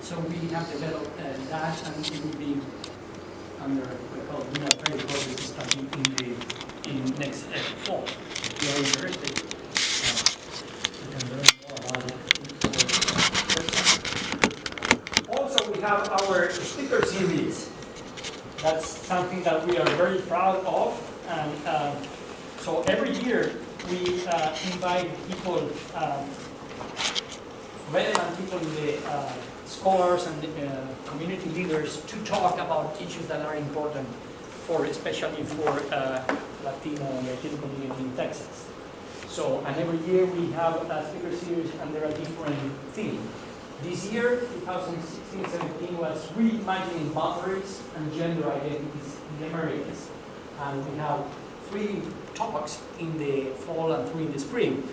So we have developed that, and it will be under what we call military courses starting in next fall. If you are interested, you can learn more about it. Also, we have our speaker series. That's something that we are very proud of, and so every year we invite people, relevant people in the scholars and community leaders to talk about issues that are important for, especially for Latino community in Texas. So, and every year we have a speaker series and there are different themes. This year, 2016-17, was reimagining boundaries and gender identities in the Americas. And we have 3 topics in the fall and 3 in the spring.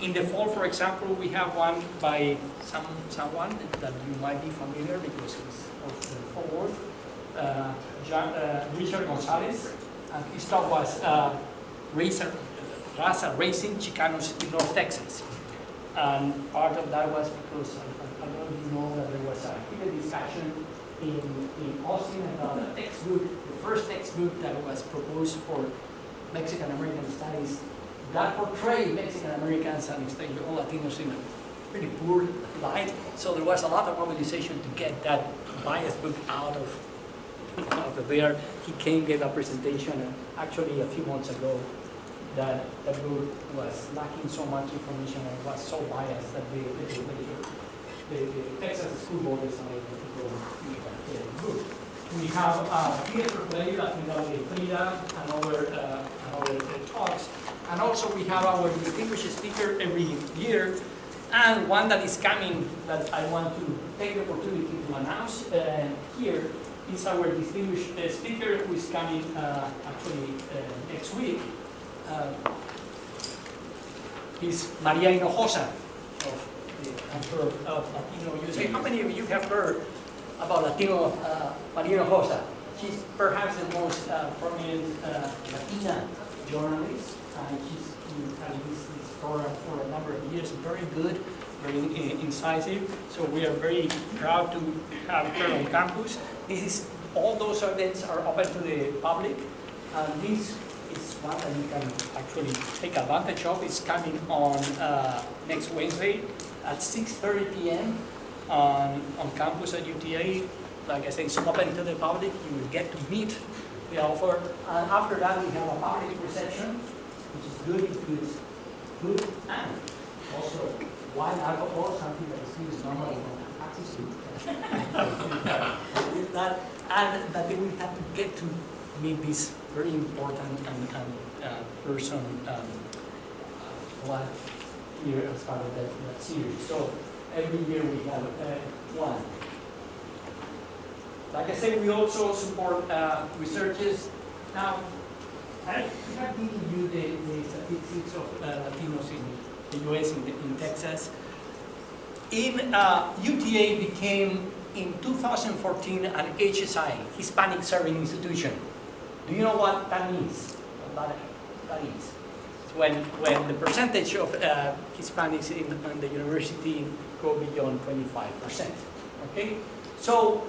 In the fall, for example, we have one by someone that you might be familiar because he's of the Fort Worth, Richard Gonzalez, and his talk was Raza Racing Chicanos in North Texas. And part of that was because I don't know if you know that there was a heated discussion in Austin about a textbook, the first textbook that was proposed for Mexican American studies that portrayed Mexican Americans and especially all Latinos in a pretty poor light. So there was a lot of mobilization to get that biased book out of there. He came, gave a presentation, actually a few months ago, that book was lacking so much information and was so biased that the Texas school board decided to go with that book. We have theater play, Latino Frida, and other talks. And also we have our distinguished speaker every year, and one that is coming that I want to take the opportunity to announce here is our distinguished speaker who is coming actually next week. He's Maria Hinojosa of Latino USA. How many of you have heard about Latino Maria Hinojosa? She's perhaps the most prominent Latina journalist. She's had this program for a number of years, very good, very incisive. So we are very proud to have her on campus. All those events are open to the public. And this is one that you can actually take advantage of. It's coming on next Wednesday at 6:30 p.m. on campus at UTA. Like I say, it's open to the public. You will get to meet the author. And after that, we have a public reception, which is good, includes food and also wine, alcohol, something that is normally not access to. With that, and that they will have to get to meet this very important person here as part of that series. So every year we have one. Like I said, we also support researchers. Now, I have given you the statistics of Latinos in the US, in Texas. UTA became, in 2014, an HSI, Hispanic Serving Institution. Do you know what that means? What that is? When the percentage of Hispanics in the university go beyond 25%. Okay? So,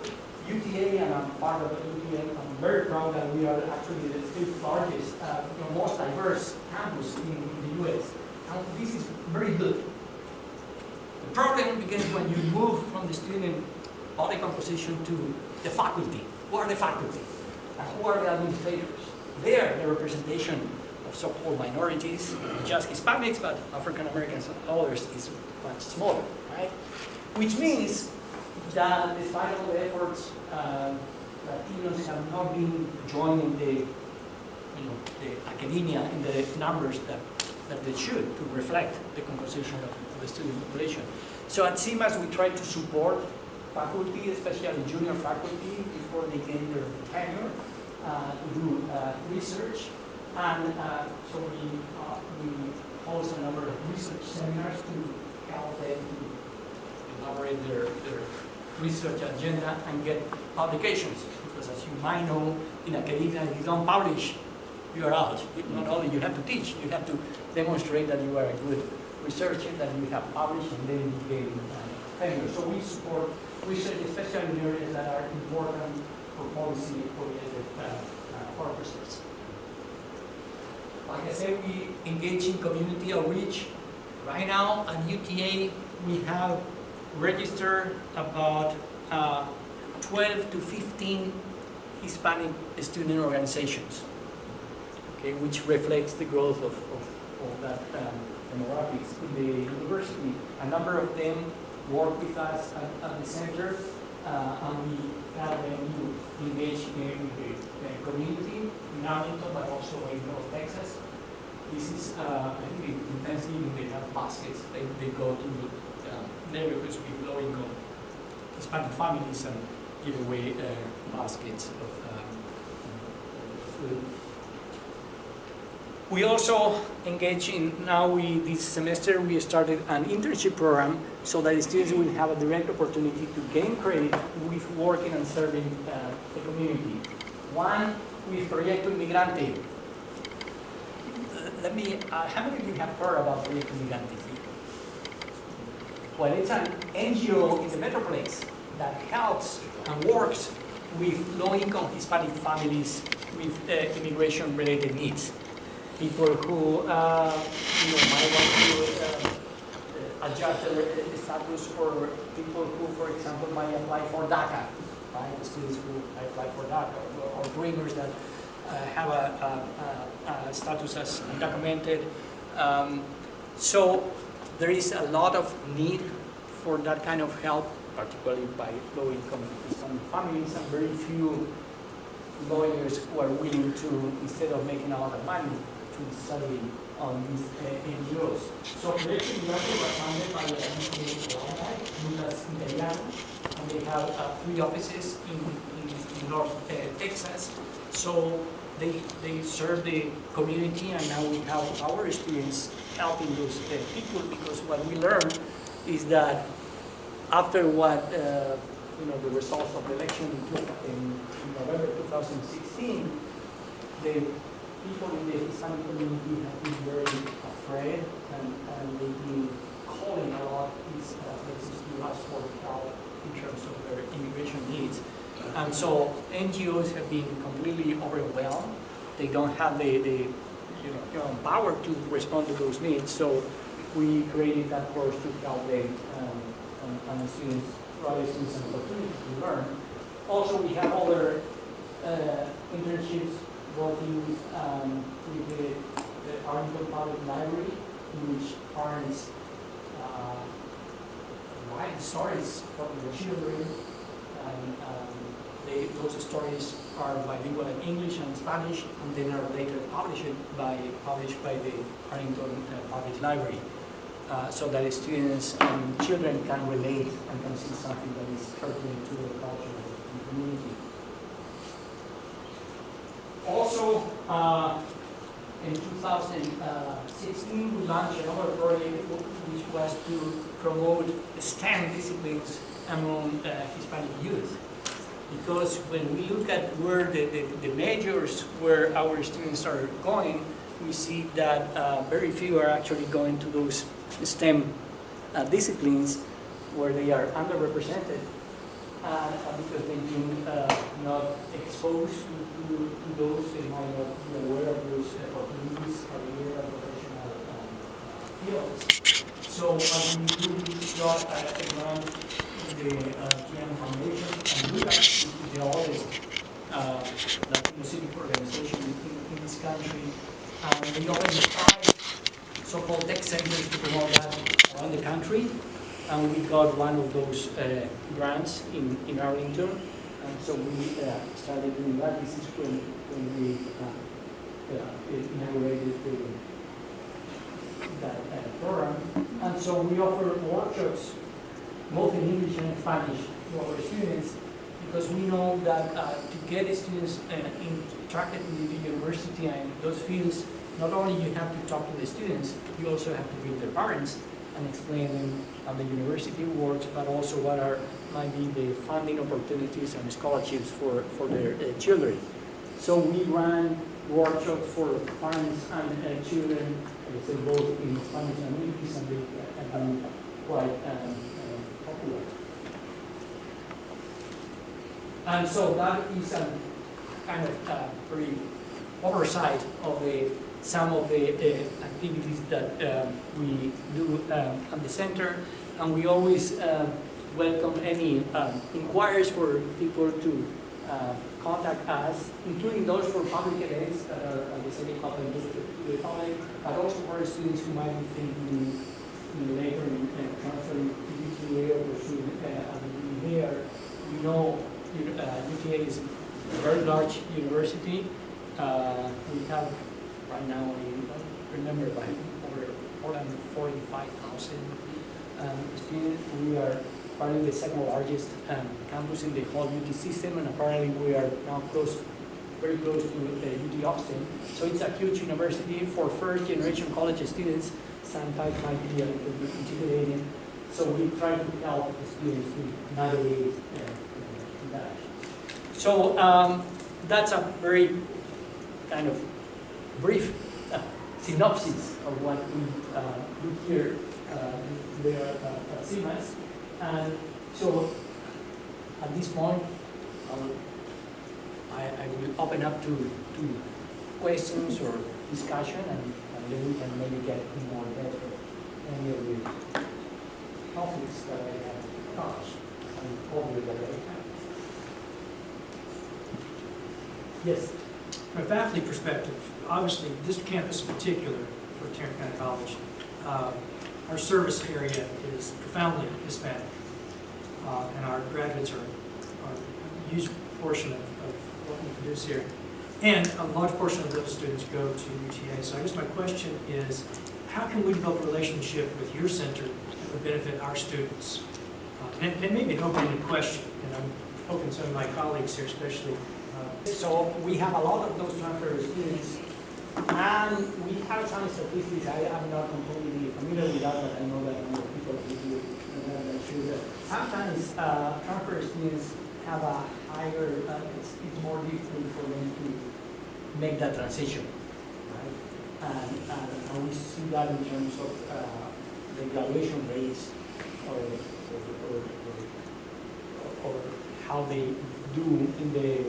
UTA, and I'm part of UTA, I'm very proud that we are actually the 5th largest, most diverse campus in the US. And this is very good. The problem begins when you move from the student body composition to the faculty. Who are the faculty? And who are the administrators? There, the representation of so-called minorities, just Hispanics, but African Americans and others is much smaller, right? Which means that despite all the efforts, Latinos have not been joining the academia in the numbers that they should to reflect the composition of the student population. So at CMAS we try to support faculty, especially junior faculty, before they gain their tenure, to do research. And so we host a number of research seminars to help them to elaborate their research agenda and get publications. Because as you might know, in academia, if you don't publish, you are out. Not only you have to teach, you have to demonstrate that you are a good researcher, that you have published, and then you gain offenders. So we support research, especially in areas that are important for policy-oriented purposes. Like I said, we engage in community outreach. Right now at UTA, we have registered about 12 to 15 Hispanic student organizations, okay, which reflects the growth of that demographics in the university. A number of them work with us at the center, and we have them engage in the community in Arlington, but also in North Texas. This is, I think, intensely they have baskets. They go to neighborhoods with low-income Hispanic families and give away baskets of food. We also engage in, this semester we started an internship program so that students will have a direct opportunity to gain credit with working and serving the community. One with Proyecto Inmigrante. How many of you have heard about Proyecto Inmigrante? Well, it's an NGO in the Metroplex that helps and works with low-income Hispanic families with immigration-related needs. People who might want to adjust their status, or people who, for example, might apply for DACA, right? The students who apply for DACA, or dreamers that have a status as undocumented. So there is a lot of need for that kind of help, particularly by low-income Hispanic families, and very few lawyers who are willing to, instead of making a lot of money, to study on these NGOs. So Proyecto Inmigrante was founded by Lucas Italiano, and they have 3 offices in North Texas. So they serve the community, and now we have our students helping those people, because what we learned is that after the results of the election in November 2016, the people in the Hispanic community have been very afraid, and they've been calling a lot these places to ask for help in terms of their immigration needs. And so NGOs have been completely overwhelmed. They don't have the power to respond to those needs. So we created that course to help them and students, provide students an opportunity to learn. Also, we have other internships working with the Arlington Public Library, in which parents write stories for their children, and those stories are bilingual in English and Spanish, and then are later published by the Arlington Public Library, so that students and children can relate and can see something that is pertinent to their culture and community. Also, in 2016, we launched another project which was to promote STEM disciplines among Hispanic youth. Because when we look at where the majors where our students are going, we see that very few are actually going to those STEM disciplines where they are underrepresented, because they've been not exposed to those, they might not be aware of those opportunities, career and professional fields. So we got a grant in the GM Foundation, and Lucas, which is the oldest Latino civic organization in this country, and they opened 5 so-called tech centers to promote that around the country. And we got one of those grants in Arlington, and so we started doing that. This is when we inaugurated that program. And so we offer workshops, both in English and Spanish, to our students, because we know that to get students attracted to the university and those fields, not only you have to talk to the students, you also have to meet their parents and explain them how the university works, but also what might be the funding opportunities and scholarships for their children. So we ran workshops for parents and children, both in Spanish and English, and they have been quite popular. And so that is a kind of very oversight of some of the activities that we do at the center, and we always welcome any inquiries for people to contact us, including those for public events that are, like I said, open to the public, but also for students who might be thinking later in transferring to UTA or pursuing a degree there. We know UTA is a very large university. We have right now, I don't remember, by more than 45,000 students. We are probably the second largest campus in the whole UT system, and apparently we are now very close to UT Austin. So it's a huge university for first-generation college students. Sometimes might be a little bit intimidating. So we try to help the students to navigate that. So that's a very kind of brief synopsis of what we do here there at CMAS. And so at this point, I will open up to questions or discussion, and then we can maybe get more depth of any of the topics that I have touched and covered that I have. Yes? From a faculty perspective, obviously this campus in particular for Tarrant County College, our service area is profoundly Hispanic, and our graduates are a huge portion of what we produce here. And a large portion of those students go to UTA. So I guess my question is, how can we develop a relationship with your center that would benefit our students? And maybe an open-ended question, and I'm hoping some of my colleagues here especially. So we have a lot of those transfer students, and we have some statistics. I am not completely familiar with that, but I know that more people do. Sometimes transfer students have a higher, it's more difficult for them to make that transition, right? And we see that in terms of the graduation rates or how they do in the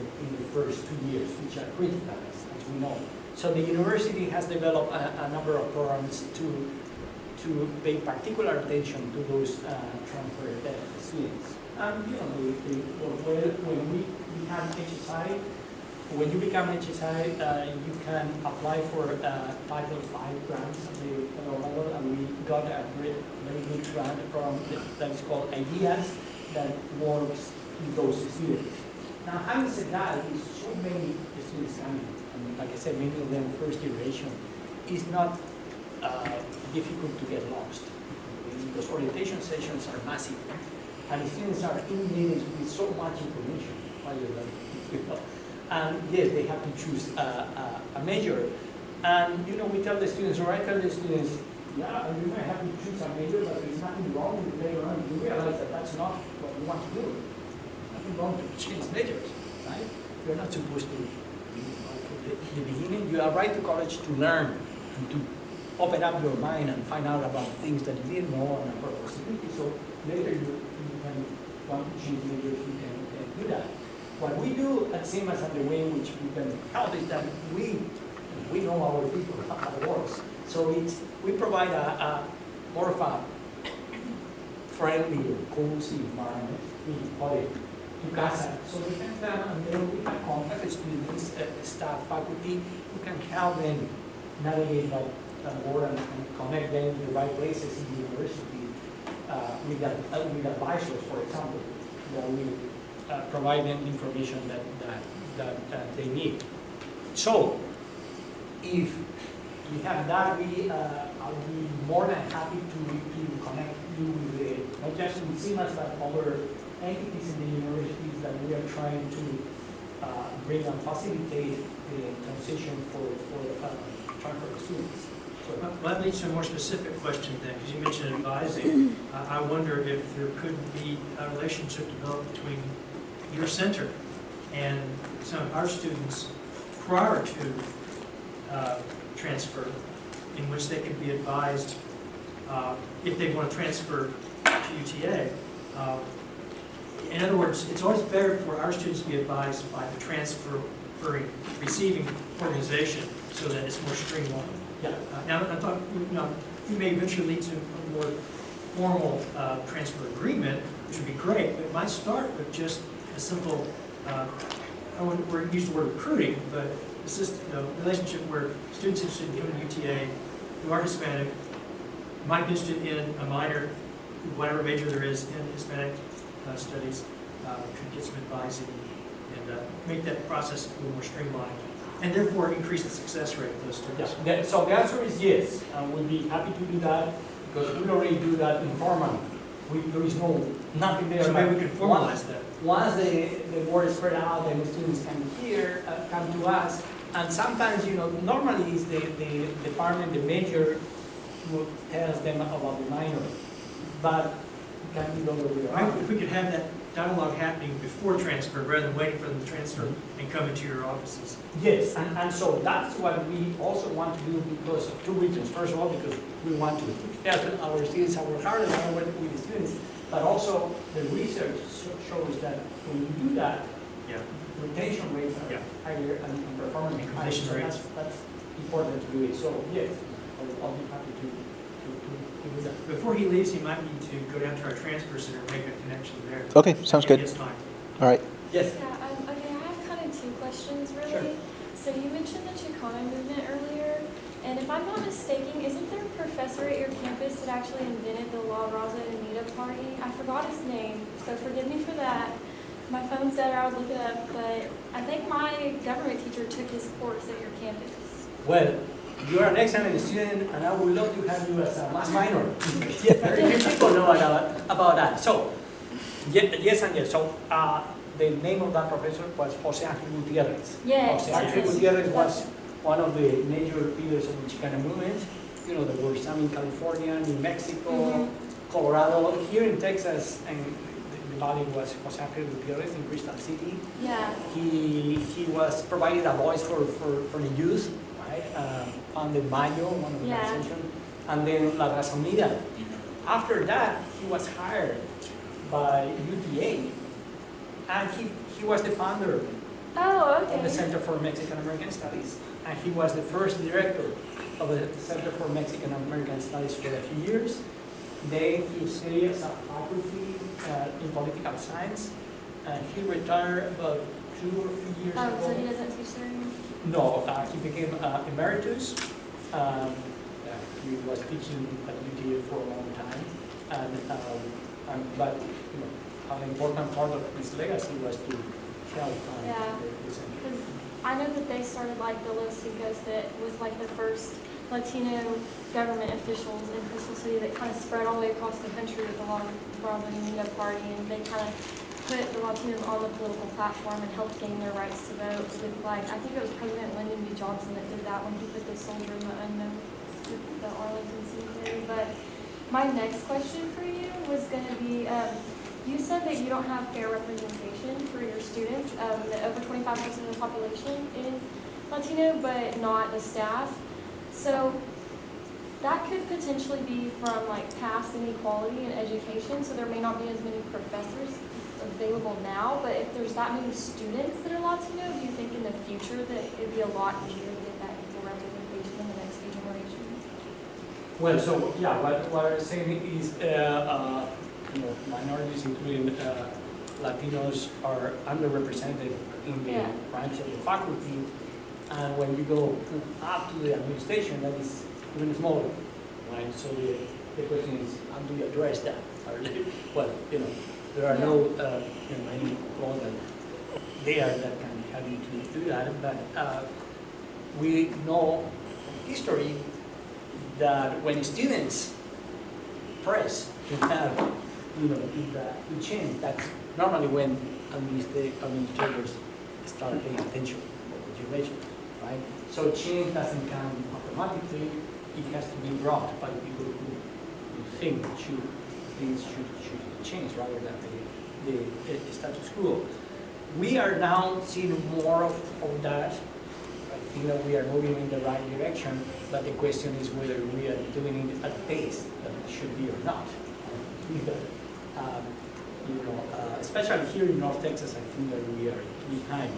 first 2 years, which are critical, as we know. So the university has developed a number of programs to pay particular attention to those transfer students. And you know, when we have HSI, when you become HSI, you can apply for Title V grants at the federal level, and we got a very good grant from that is called IDEAS that works with those students. Now, having said that, with so many students coming, and like I said, many of them first generation, it's not difficult to get lost because orientation sessions are massive, and the students are inundated with so much information. And yes, they have to choose a major. And you know, we tell the students, or I tell the students, yeah, you might have to choose a major, but there's nothing wrong with it later on. You realize that that's not what you want to do. Nothing wrong to change majors, right? You're not supposed to, from the beginning, you arrive to college to learn and to open up your mind and find out about things that you didn't know and about possibilities. So later you can want to change majors, you can do that. What we do at CMAS and the way in which we can help is that we know our people, how it works. So we provide a more of a friendly or cozy environment. We call it to casa. So we can come and then we can contact the students, staff, faculty. We can help them navigate that board and connect them to the right places in the university with advisors, for example, that we provide them information that they need. So, if we have that, I'll be more than happy to connect you with not just with CMAS, but other entities in the universities that we are trying to bring and facilitate the transition for transfer students. Well, that leads to a more specific question then, because you mentioned advising. I wonder if there could be a relationship developed between your center and some of our students prior to transfer, in which they could be advised if they want to transfer to UTA. in other words, it's always better for our students to be advised by the receiving organization so that it's more streamlined. Yeah. Now, I thought, it may eventually lead to a more formal transfer agreement, which would be great, but it might start with just a simple, I wouldn't use the word recruiting, but it's just a relationship where students interested in coming to UTA who are Hispanic might be interested in a minor, whatever major there is in Hispanic studies, could get some advising and make that process a little more streamlined, and therefore increase the success rate of those students. Yeah. So the answer is yes, and we'll be happy to do that because we already do that informally. There is nothing there. So maybe we can formalize that. Once the word is spread out and the students come to us, and sometimes, normally it's the department, the major, who tells them about the minor, but it can be the other way around. If we could have that dialogue happening before transfer, rather than waiting for them to transfer and come into your offices. Yes, and so that's what we also want to do because of two reasons. First of all, because we want to help our students, our hard and work with the students, but also the research shows that when you do that, retention rates are higher and performance increases. So that's important to do it. So yes, I'll be happy to do that. Before he leaves, he might need to go down to our transfer center and make a connection there. Okay, sounds good. Time. All right. Yes. Yeah, okay, I have kind of two questions really. Sure. So you mentioned the Chicano movement earlier, and if I'm not mistaken, isn't there a professor at your campus that actually invented the La Raza Anita party? I forgot his name, so forgive me for that. My phone's dead, or I would look it up, but I think my government teacher took his course at your campus. Well, you are an excellent student, and I would love to have you as a mass minor. Very few people know about that. So, yes and yes. So, the name of that professor was Jose Angel Gutierrez. Yes. Jose Angel Gutierrez was one of the major leaders of the Chicano movement. There were some in California, New Mexico, Colorado. Here in Texas, and the valley was Jose Angel Gutierrez in Crystal City. Yeah. He was providing a voice for the youth. Founded Mayo, one of the organizations, and then La Raza Unida. After that, he was hired by UTA, and he was the founder of the Center for Mexican American Studies, and he was the first director of the Center for Mexican American Studies for a few years. Then he stayed as a faculty in political science, and he retired about 2 or 3 years ago. So he doesn't teach there anymore? No, he became emeritus. He was teaching at UTA for a long time, but an important part of his legacy was to help. Because I know that they started like the Los Cinco's, that was like the first Latino government officials in Crystal City that kind of spread all the way across the country with the La Raza Unida party, and they kind of put the Latinos on the political platform and helped gain their rights to vote with, like, I think it was President Lyndon B. Johnson that did that when he put the soldier in the unknown with the Arlington cemetery. But my next question for you was going to be, you said that you don't have fair representation for your students, that over 25% of the population is Latino, but not the staff. So that could potentially be from like past inequality in education, so there may not be as many professors available now, but if there's that many students that are Latino, do you think in the future that it'd be a lot easier to get that equal representation in the next few generations? Well, so yeah, what I'm saying is, minorities, including Latinos, are underrepresented in the branch of the faculty, and when you go up to the administration, that is even smaller, right? So the question is, how do you address that? Well, there are no any laws that there that can help you to do that, but we know from history that when students press to have to change, that's normally when administrators start paying attention to education, right? So change doesn't come automatically; it has to be brought by people who think things should change rather than the status quo. We are now seeing more of that. I think that we are moving in the right direction, but the question is whether we are doing it at the pace that it should be or not. you know, especially here in North Texas, I think that we are behind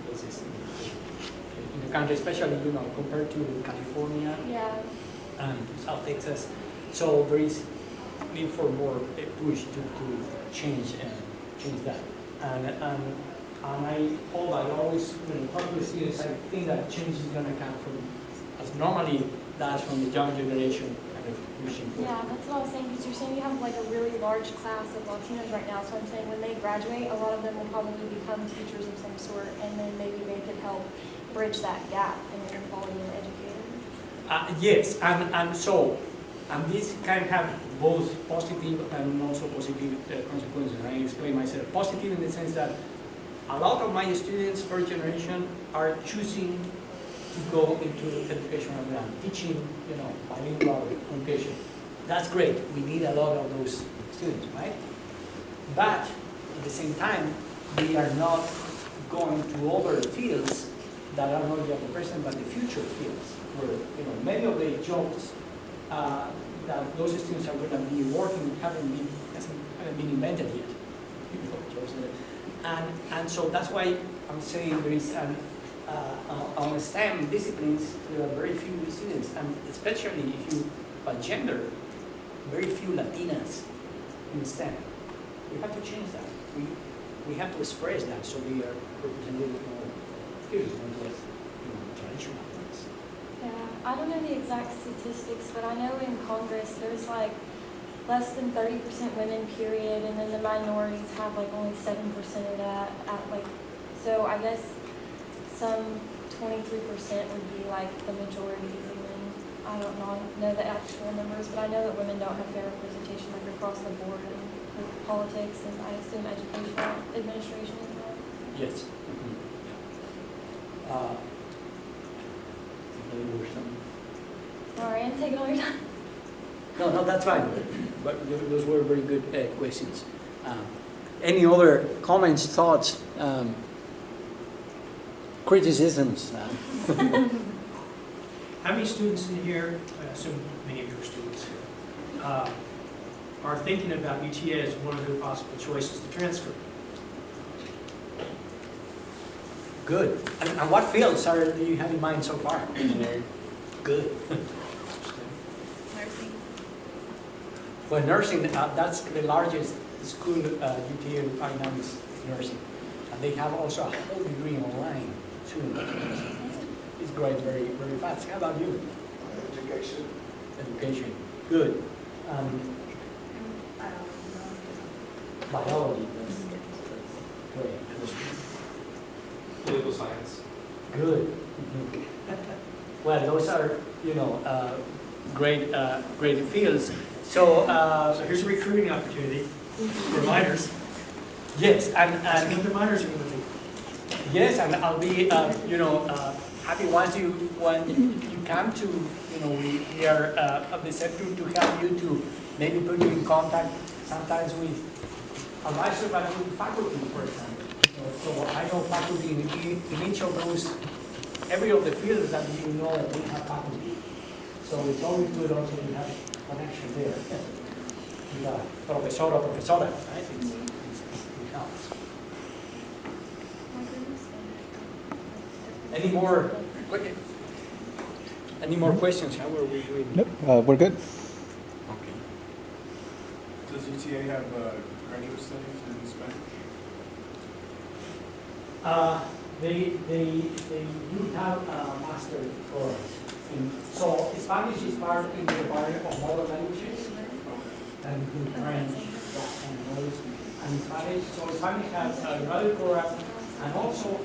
places in the country, especially, you know, compared to California Yeah. and South Texas. So there is need for more push to change that. And I always, when I talk to students, I think that change is going to come from, as normally does, from the young generation kind of pushing for. Yeah, that's what I was saying, because you're saying you have like a really large class of Latinos right now, so I'm saying when they graduate, a lot of them will probably become teachers of some sort, and then maybe they could help bridge that gap in inequality in educators. Yes, and this can have both positive and also positive consequences. And I explain myself. Positive in the sense that a lot of my students, first generation, are choosing to go into educational line, teaching, you know, bilingual education. That's great. We need a lot of those students, right? But at the same time, we are not going to other fields that are not just the present but the future fields, where, you know, many of the jobs that those students are going to be working haven't been invented yet. And so that's why I'm saying there is on STEM disciplines, there are very few students, and especially if you, by gender, very few Latinas in STEM. We have to change that. We have to express that so we are represented more fields, not just, you know, traditional ones. Yeah, I don't know the exact statistics, but I know in Congress there's like less than 30% women, period, and then the minorities have like only 7% of that. So I guess some 23% would be like the majority, and then I don't know the actual numbers, but I know that women don't have fair representation like across the board in with politics and I assume educational administration as well. Yes. Sorry, I'm taking all your time. No, that's fine. But those were very good questions. Any other comments, thoughts, criticisms? How many students in here, I assume many of your students, are thinking about UTA as one of their possible choices to transfer? Good. And what fields do you have in mind so far? Engineering. Good. Nursing. Well, nursing, that's the largest school UTA right now is nursing. And they have also a whole degree online too. It's growing very, very fast. How about you? Education. Education. Good. Biology. Great. Political science. Good. Well, those are, you know, great, great fields. So, So here's a recruiting opportunity for minors. yes, and Ask what the minors are going to do. yes, and I'll be, you know, happy when you come to, you know, we are of the sector to help you to maybe put you in contact sometimes with advisors, but with faculty, for example. So I know faculty in each of those, every of the fields that you know that we have faculty. So it's always good also to have a connection there with a professor or professora, right? It helps. Any more questions? How are we doing? Nope, we're good. Okay. Does UTA have graduate studies in Spanish? They do have a master course. So Spanish is part of the barrier of modern languages, and in French, and English, and Spanish. So Spanish has a graduate program, and also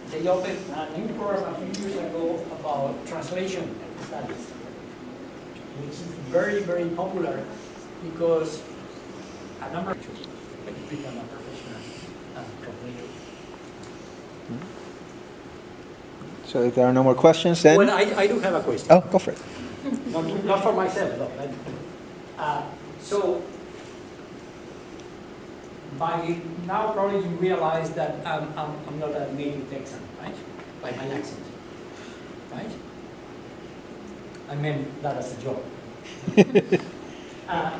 they opened a new program a few years ago about translation studies, which is very, very popular because a number of people become a professional translator. So if there are no more questions, then... Well, I do have a question. Oh, go for it. Not for myself, though. So, by now probably you realize that I'm not a native Texan, right? By my accent, right? I meant that as a joke. Well,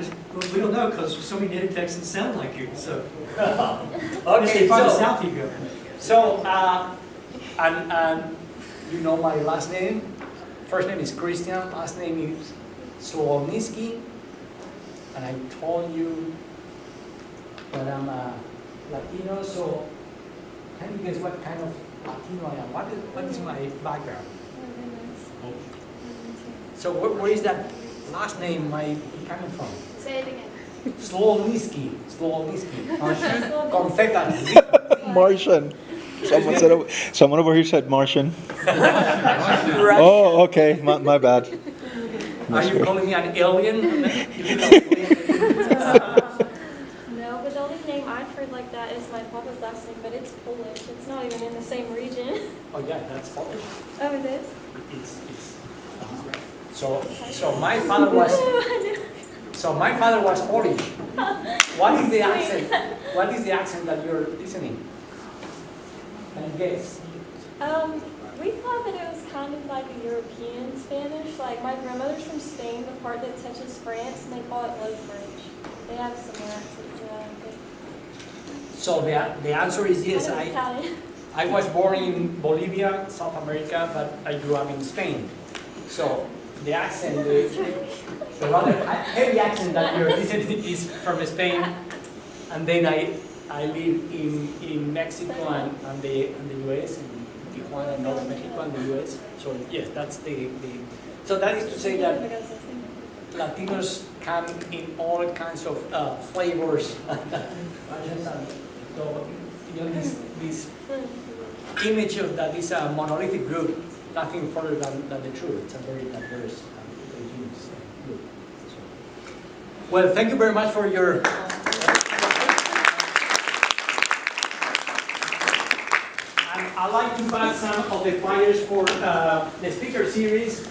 we don't know because so many native Texans sound like you, so. Okay, Farther so, south you go. and you know my last name. First name is Christian, last name is Zlolinski. And I told you that I'm a Latino, so can you guess what kind of Latino I am? What is my background? Oh, goodness. So where is that last name might be coming from? Say it again. Zlolinski. Con Z. Martian. Someone over here said Martian. Right. Oh, okay. My bad. Are you calling me an alien? No, but the only name I've heard like that is my father's last name, but it's Polish. It's not even in the same region. Oh yeah, that's Polish. Oh, it is? So my father was Polish. What is the accent? What is the accent that you're listening? Can you guess? We thought that it was kind of like a European Spanish. Like my grandmother's from Spain, the part that touches France, and they call it Low French. They have similar accents to that, I think. So the answer is yes. Kind of Italian. I was born in Bolivia, South America, but I grew up in Spain. So the accent, the rather heavy accent that you're listening is from Spain, and then I live in Mexico and the US, in Tijuana, North Mexico, and the US. So yes, that's the. So that is to say that Latinos come in all kinds of flavors. So you know this image of that is a monolithic group, nothing further than the truth. It's a very diverse group. Well, thank you very much for your. And I'd like to pass some of the flyers for the speaker series.